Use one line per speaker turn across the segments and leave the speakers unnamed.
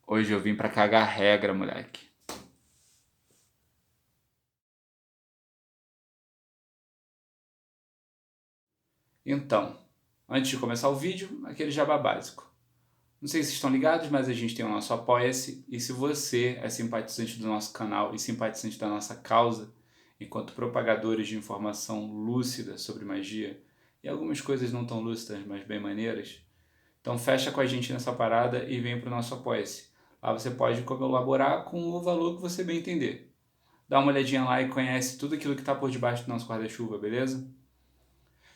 Hoje eu vim pra cagar regra, moleque. Então, antes de começar o vídeo, aquele jabá básico. Não sei se estão ligados, mas a gente tem o nosso Apoia-se, e se você é simpatizante do nosso canal e simpatizante da nossa causa, enquanto propagadores de informação lúcida sobre magia, e algumas coisas não tão lúcidas, mas bem maneiras, então fecha com a gente nessa parada e vem pro nosso Apoia-se. Lá você pode colaborar com o valor que você bem entender. Dá uma olhadinha lá e conhece tudo aquilo que está por debaixo do nosso guarda-chuva, beleza?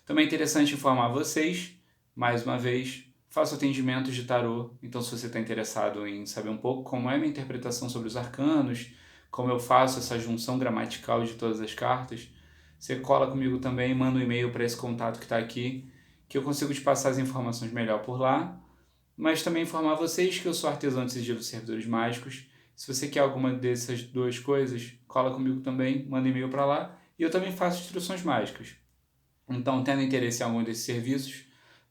Também é interessante informar vocês, mais uma vez, faço atendimentos de tarô, então se você está interessado em saber um pouco como é a minha interpretação sobre os arcanos, como eu faço essa junção gramatical de todas as cartas, você cola comigo também, manda um e-mail para esse contato que está aqui, que eu consigo te passar as informações melhor por lá, mas também informar vocês que eu sou artesão de sigilo de servidores mágicos. Se você quer alguma dessas duas coisas, cola comigo também, manda e-mail para lá, e eu também faço instruções mágicas. Então, tendo interesse em algum desses serviços,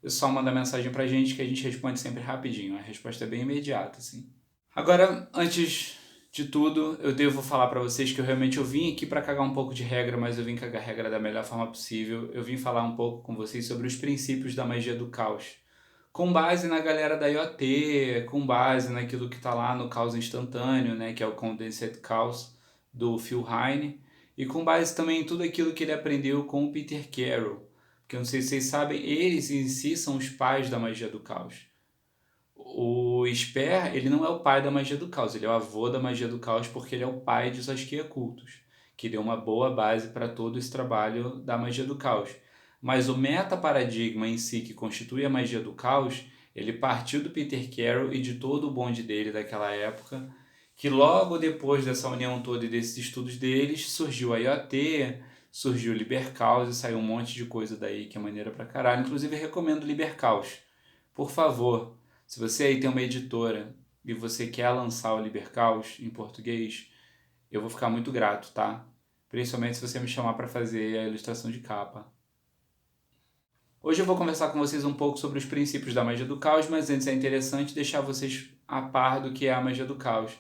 é só mandar mensagem pra gente que a gente responde sempre rapidinho. A resposta é bem imediata, assim. Agora, antes de tudo, eu devo falar pra vocês que eu vim aqui pra cagar um pouco de regra, mas eu vim cagar regra da melhor forma possível. Eu vim falar um pouco com vocês sobre os princípios da magia do caos. Com base na galera da IoT, com base naquilo que tá lá no Caos Instantâneo, né, que é o Condensed Chaos do Phil Heine, e com base também em tudo aquilo que ele aprendeu com o Peter Carroll, que eu não sei se vocês sabem, eles em si são os pais da magia do caos. O Sper, ele não é o pai da magia do caos, ele é o avô da magia do caos porque ele é o pai de Saskia Cultos, que deu uma boa base para todo esse trabalho da magia do caos. Mas o metaparadigma em si, que constitui a magia do caos, ele partiu do Peter Carroll e de todo o bonde dele daquela época, que logo depois dessa união toda e desses estudos deles, surgiu a IoT, surgiu o Libercaus e saiu um monte de coisa daí que é maneira pra caralho. Inclusive, eu recomendo o Libercaus. Por favor, se você aí tem uma editora e você quer lançar o Libercaus em português, eu vou ficar muito grato, tá? Principalmente se você me chamar para fazer a ilustração de capa. Hoje eu vou conversar com vocês um pouco sobre os princípios da magia do caos, mas antes é interessante deixar vocês a par do que é a magia do caos.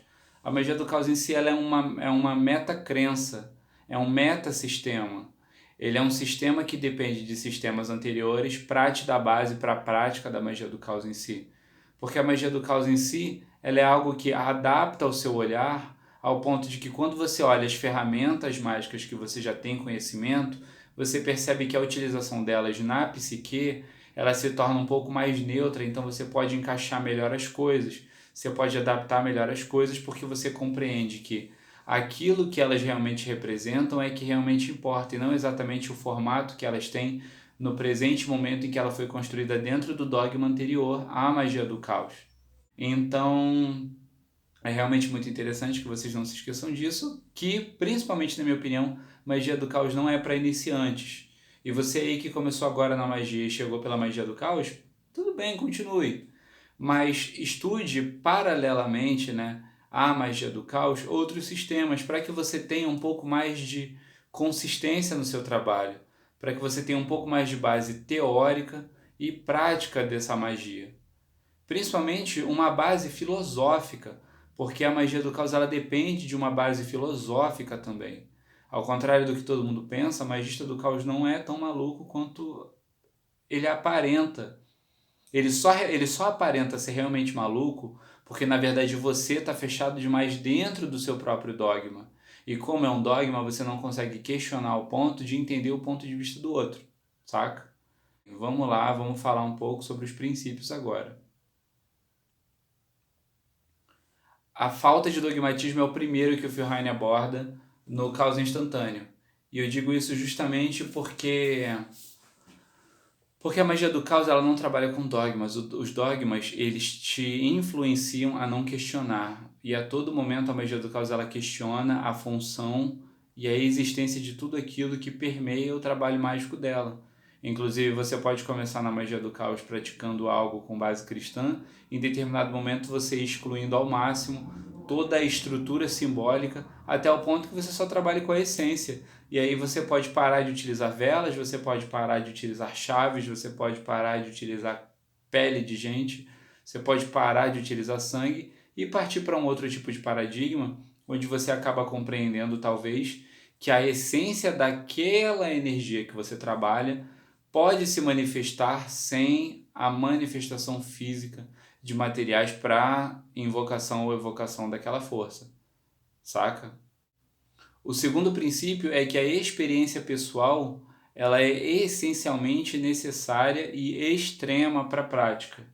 A magia do caos em si ela é uma meta-crença, é um meta-sistema. Ele é um sistema que depende de sistemas anteriores para te dar base para a prática da magia do caos em si. Porque a magia do caos em si ela é algo que adapta o seu olhar ao ponto de que quando você olha as ferramentas mágicas que você já tem conhecimento, você percebe que a utilização delas na psique ela se torna um pouco mais neutra, então você pode encaixar melhor as coisas, você pode adaptar melhor as coisas porque você compreende que aquilo que elas realmente representam é que realmente importa e não exatamente o formato que elas têm no presente momento em que ela foi construída dentro do dogma anterior à magia do caos. Então, é realmente muito interessante que vocês não se esqueçam disso, que, principalmente na minha opinião, magia do caos não é para iniciantes. E você aí que começou agora na magia e chegou pela magia do caos, tudo bem, continue. Mas estude paralelamente, né, à magia do caos outros sistemas para que você tenha um pouco mais de consistência no seu trabalho, para que você tenha um pouco mais de base teórica e prática dessa magia. Principalmente uma base filosófica, porque a magia do caos ela depende de uma base filosófica também. Ao contrário do que todo mundo pensa, a magista do caos não é tão maluco quanto ele aparenta. Ele só aparenta ser realmente maluco porque, na verdade, você está fechado demais dentro do seu próprio dogma. E como é um dogma, você não consegue questionar o ponto de entender o ponto de vista do outro, saca? Vamos lá, vamos falar um pouco sobre os princípios agora. A falta de dogmatismo é o primeiro que o Verheyen aborda no Caos Instantâneo. E eu digo isso justamente porque a magia do caos ela não trabalha com dogmas. Os dogmas eles te influenciam a não questionar. E a todo momento a magia do caos ela questiona a função e a existência de tudo aquilo que permeia o trabalho mágico dela. Inclusive, você pode começar na magia do caos praticando algo com base cristã, em determinado momento você excluindo ao máximo toda a estrutura simbólica, até o ponto que você só trabalha com a essência. E aí você pode parar de utilizar velas, você pode parar de utilizar chaves, você pode parar de utilizar pele de gente, você pode parar de utilizar sangue, e partir para um outro tipo de paradigma, onde você acaba compreendendo talvez que a essência daquela energia que você trabalha pode se manifestar sem a manifestação física de materiais para invocação ou evocação daquela força, saca? O segundo princípio é que a experiência pessoal ela é essencialmente necessária e extrema para a prática.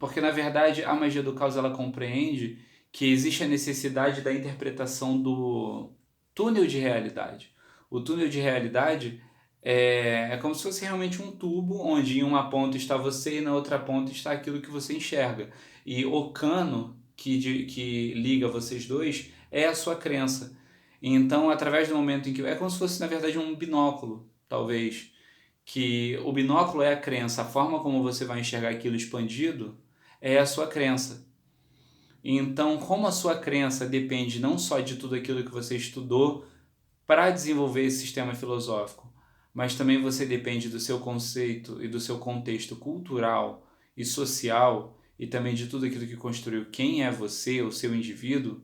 Porque, na verdade, a magia do caos ela compreende que existe a necessidade da interpretação do túnel de realidade. O túnel de realidade é como se fosse realmente um tubo onde em uma ponta está você e na outra ponta está aquilo que você enxerga. E o cano que liga vocês dois é a sua crença. Então, através do momento em que... É como se fosse, na verdade, um binóculo, talvez, que o binóculo é a crença, a forma como você vai enxergar aquilo expandido é a sua crença. Então, como a sua crença depende não só de tudo aquilo que você estudou para desenvolver esse sistema filosófico, mas também você depende do seu conceito e do seu contexto cultural e social e também de tudo aquilo que construiu quem é você, o seu indivíduo,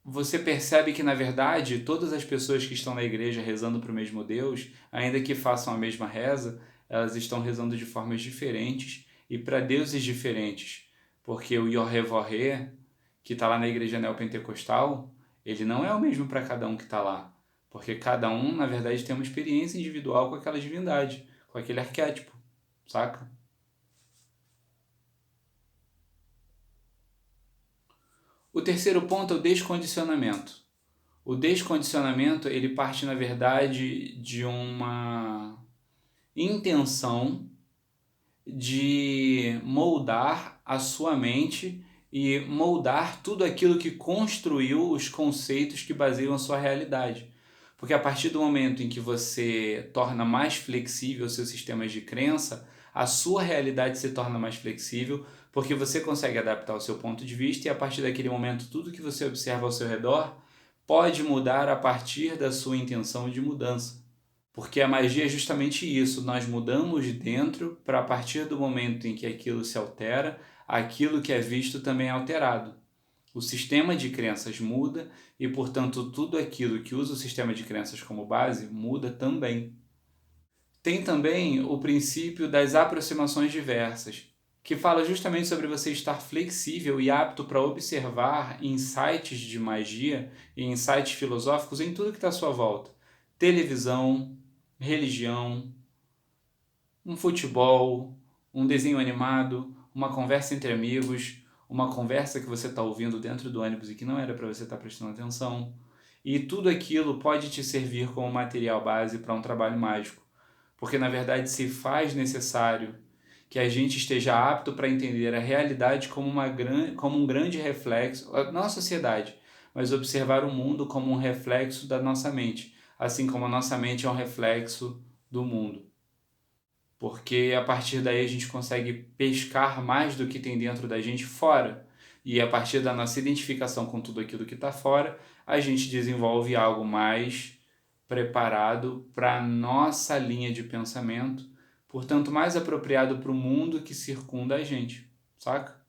você percebe que, na verdade, todas as pessoas que estão na igreja rezando para o mesmo Deus, ainda que façam a mesma reza, elas estão rezando de formas diferentes e para deuses diferentes. Porque o Yoré-Vorré, que está lá na igreja neopentecostal, ele não é o mesmo para cada um que está lá. Porque cada um, na verdade, tem uma experiência individual com aquela divindade, com aquele arquétipo, saca? O terceiro ponto é o descondicionamento. O descondicionamento, ele parte, na verdade, de uma intenção de moldar a sua mente e moldar tudo aquilo que construiu os conceitos que baseiam a sua realidade. Porque a partir do momento em que você torna mais flexível os seus sistemas de crença, a sua realidade se torna mais flexível, porque você consegue adaptar o seu ponto de vista e a partir daquele momento tudo que você observa ao seu redor pode mudar a partir da sua intenção de mudança. Porque a magia é justamente isso, nós mudamos de dentro para a partir do momento em que aquilo se altera, aquilo que é visto também é alterado. O sistema de crenças muda e, portanto, tudo aquilo que usa o sistema de crenças como base muda também. Tem também o princípio das aproximações diversas, que fala justamente sobre você estar flexível e apto para observar insights de magia e insights filosóficos em tudo que está à sua volta. Televisão, religião, um futebol, um desenho animado, uma conversa entre amigos, uma conversa que você está ouvindo dentro do ônibus e que não era para você estar prestando atenção. E tudo aquilo pode te servir como material base para um trabalho mágico, porque na verdade se faz necessário que a gente esteja apto para entender a realidade como um grande reflexo, não a sociedade, mas observar o mundo como um reflexo da nossa mente, assim como a nossa mente é um reflexo do mundo. Porque a partir daí a gente consegue pescar mais do que tem dentro da gente fora. E a partir da nossa identificação com tudo aquilo que está fora, a gente desenvolve algo mais preparado para a nossa linha de pensamento, portanto mais apropriado para o mundo que circunda a gente, saca?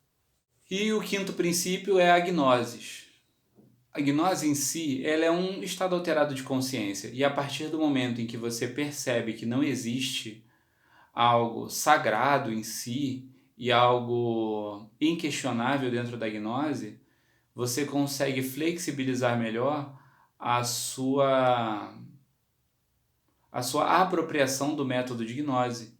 E o quinto princípio é a gnosis. A gnose em si, ela é um estado alterado de consciência, e a partir do momento em que você percebe que não existe algo sagrado em si e algo inquestionável dentro da gnose, você consegue flexibilizar melhor a sua apropriação do método de gnose.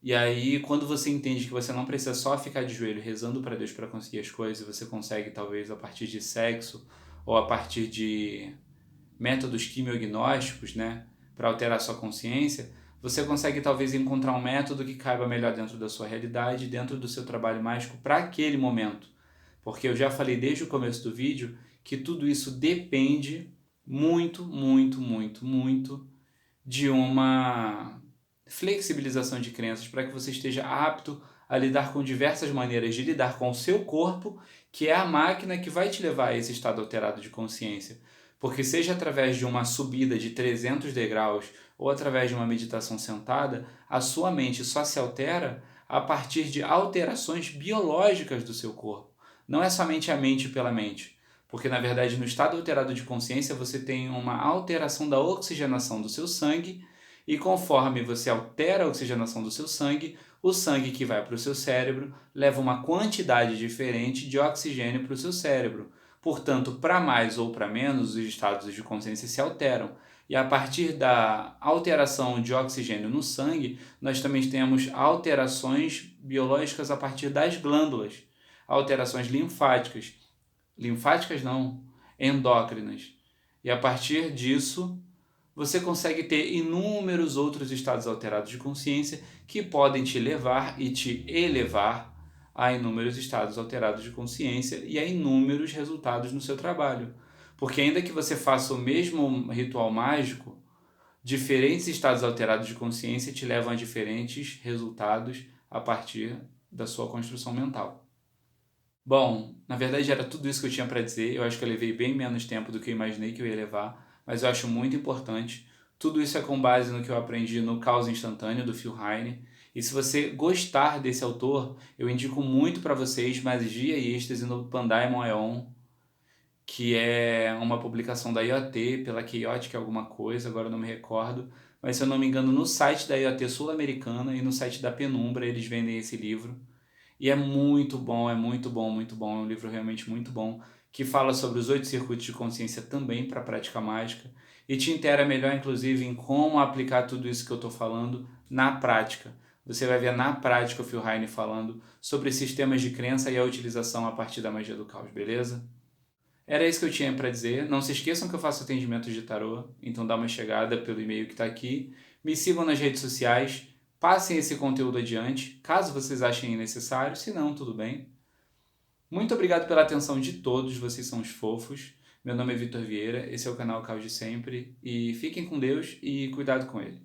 E aí, quando você entende que você não precisa só ficar de joelho rezando para Deus para conseguir as coisas, você consegue, talvez, a partir de sexo ou a partir de métodos quimiognósticos, né, para alterar sua consciência, você consegue talvez encontrar um método que caiba melhor dentro da sua realidade, dentro do seu trabalho mágico para aquele momento. Porque eu já falei desde o começo do vídeo que tudo isso depende muito, muito, muito, muito de uma flexibilização de crenças para que você esteja apto a lidar com diversas maneiras de lidar com o seu corpo, que é a máquina que vai te levar a esse estado alterado de consciência. Porque seja através de uma subida de 300 degraus ou através de uma meditação sentada, a sua mente só se altera a partir de alterações biológicas do seu corpo. Não é somente a mente pela mente, porque na verdade no estado alterado de consciência você tem uma alteração da oxigenação do seu sangue e conforme você altera a oxigenação do seu sangue, o sangue que vai para o seu cérebro leva uma quantidade diferente de oxigênio para o seu cérebro. Portanto, para mais ou para menos, os estados de consciência se alteram. E a partir da alteração de oxigênio no sangue, nós também temos alterações biológicas a partir das glândulas, alterações linfáticas. Linfáticas não, endócrinas. E a partir disso, você consegue ter inúmeros outros estados alterados de consciência que podem te levar e te elevar a inúmeros estados alterados de consciência e a inúmeros resultados no seu trabalho. Porque ainda que você faça o mesmo ritual mágico, diferentes estados alterados de consciência te levam a diferentes resultados a partir da sua construção mental. Bom, na verdade era tudo isso que eu tinha para dizer. Eu acho que eu levei bem menos tempo do que eu imaginei que eu ia levar, mas eu acho muito importante. Tudo isso é com base no que eu aprendi no Caos Instantâneo, do Phil Heine. E se você gostar desse autor, eu indico muito para vocês Magia e Êxtase no Pandaimon Aeon, que é uma publicação da IoT, pela Chaotic alguma coisa, agora eu não me recordo. Mas se eu não me engano, no site da IoT sul-americana e no site da Penumbra eles vendem esse livro. E é muito bom, é muito bom, muito bom. É um livro realmente muito bom, que fala sobre os 8 circuitos de consciência também para a prática mágica e te inteira melhor, inclusive, em como aplicar tudo isso que eu estou falando na prática. Você vai ver na prática o Phil Heine falando sobre sistemas de crença e a utilização a partir da magia do caos, beleza? Era isso que eu tinha para dizer. Não se esqueçam que eu faço atendimentos de tarô, então dá uma chegada pelo e-mail que está aqui. Me sigam nas redes sociais, passem esse conteúdo adiante, caso vocês achem necessário, se não, tudo bem. Muito obrigado pela atenção de todos, vocês são os fofos. Meu nome é Vitor Vieira, esse é o canal Caos de Sempre, e fiquem com Deus e cuidado com ele.